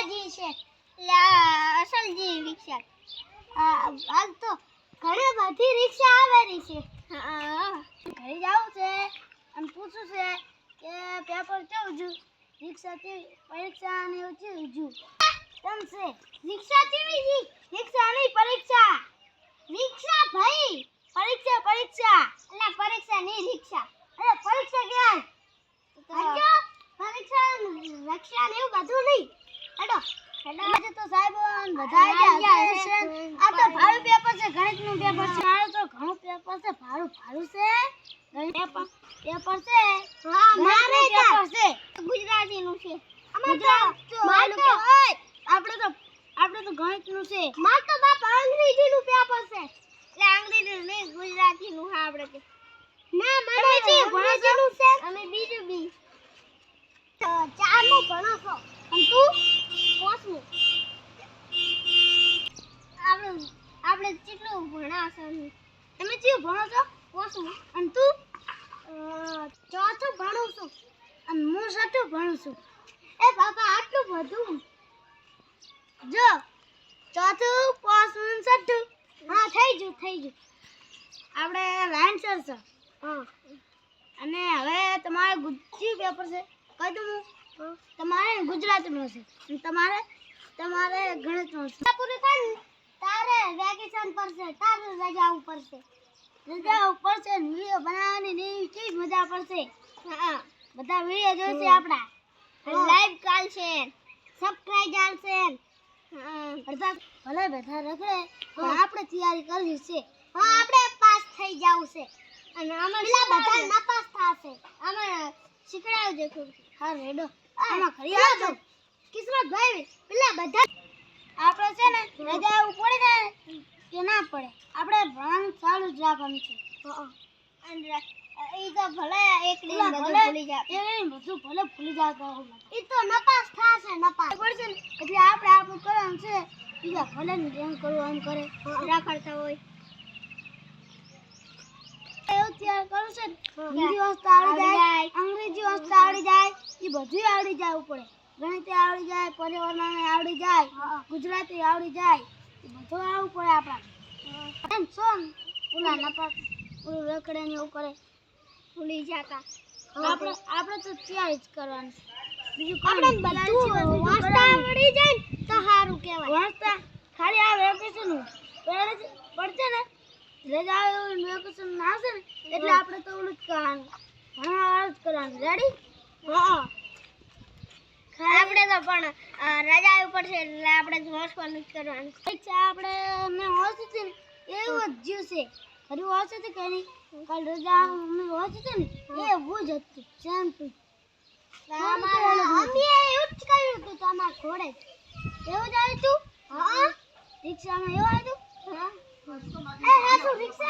રિક્ષાજી છે એટલે અસલજી રિક્ષા હાલ તો ઘણી બધી રિક્ષા આવેલી છે ઘરે જાવું છે અને પૂછું છે કે પેપર કેવું જો રિક્ષા કેવી પરીક્ષા ને એવું કેવું જો કેમ છે રિક્ષા કેવી જી રિક્ષા નહીં પરીક્ષા રિક્ષા ભાઈ પરીક્ષા પરીક્ષા એટલે પરીક્ષા નહીં રિક્ષા અરે પરીક્ષા ક્યાં હજો પરીક્ષા રક્ષા ને એવું બધું નહીં હેડો આજે તો સાહેબ બધા ગયા છે આ તો ભારું પેપર છે ગણિત નું પેપર છે મારું તો ઘણું પેપર છે ભારું ભારું છે ગણિત પેપર છે હા મારે પેપર છે ગુજરાતી નું છે આપણે તો ગણિત નું છે માર તો બાપ અંગ્રેજી નું પેપર છે એટલે અંગ્રેજી નહીં ગુજરાતી નું હા આપણે કે ના મારે અંગ્રેજી નું છે અમે બીજું બી ચારમું ભણો છો અને તું પાંચમું આપણે કેટલું ભણ્યા છે તમે કયું ભણો છો પાંચમું અને તું ચોથું ભણું છું અને હું છઠ્ઠું ભણું છું એ બાપા આટલું બધું જો ચોથું પાંચમું છઠ્ઠું હા થઈ ગયું આપણે લાઈનસર છે હા અને હવે તમારે ગુજરાતી પેપર છે કહી દઉં હું તમારે ગુજરાતીનું છે અને તમારે ગણિતનું છે પૂરું થાય ને તારે વેકેશન પડશે તારે રજા ઉપર છે વિડીયો બનાવવાની ને કેવી મજા પડશે હા બધા વિડીયો જોશે આપણા લાઈવ કાલ છે સબસ્ક્રાઇબ આવશે અડધા ભલે બધા રખડે પણ આપણે તૈયારી કરવી છે હા આપણે પાસ થઈ જાવું છે અને અમારે બધા નાપાસ થશે અમારે શીખડાવજો ખૂબ હા રેડો આમાં ખરી આવજો કિસ્મત ભાઈ પેલા બધા આપણે છે ને રજા પડે ને કે ના પડે આપણે ભણવાનું ચાલુ જ રાખવાનું છે અને એ તો ભલે એક દિન બધું ભૂલી જાય બધું ભલે ભૂલી જાય એ તો નપાસ થશે નપાસ પડશે ને એટલે આપણે આપણું કરવાનું છે બીજા ભલે ને જેમ કરવું એમ કરે રાખડતા હોય એવું તૈયાર કરું છે હિન્દી વસ્તુ આવડી જાય અંગ્રેજી વસ્તુ આવડી જાય એ બધું આવડી જાય પડે ગણિત આવડી જાય પર્યાવરણ આવડી જાય ગુજરાતી આવડી જાય એ બધું આવવું પડે આપણા એમ સોન ઓલા નપાસ ઓલું રખડે ને એવું કરે ભૂલી જતા આપણે તો તૈયારી જ કરવાની બીજું આપણે બધું વાંચતા આવડી જાય ને તો સારું કહેવાય વાંચતા ખાલી આ વેકેશન પડશે ને રજા વેકેશન આવશે ને એટલે આપણે તો ઓલું જ કરવાનું ભણવા જ કરવાનું રેડી હા આપણે તો પણ રજા ઉપર છે એટલે આપણે વાંચવાનું જ કરવાનું પરીક્ષા આપણે મેં વાંચી હતી ને એવું જ જ્યું છે હજુ વાંચી હતી કે નહીં કાલ રજા મેં વાંચી હતી ને એવું જ હતું સેમ ટુ અમે એવું જ કર્યું હતું તમારા ઘોડે એવું જ આવ્યું હતું હા રિક્ષામાં એવું આવ્યું હતું હા રિક્ષા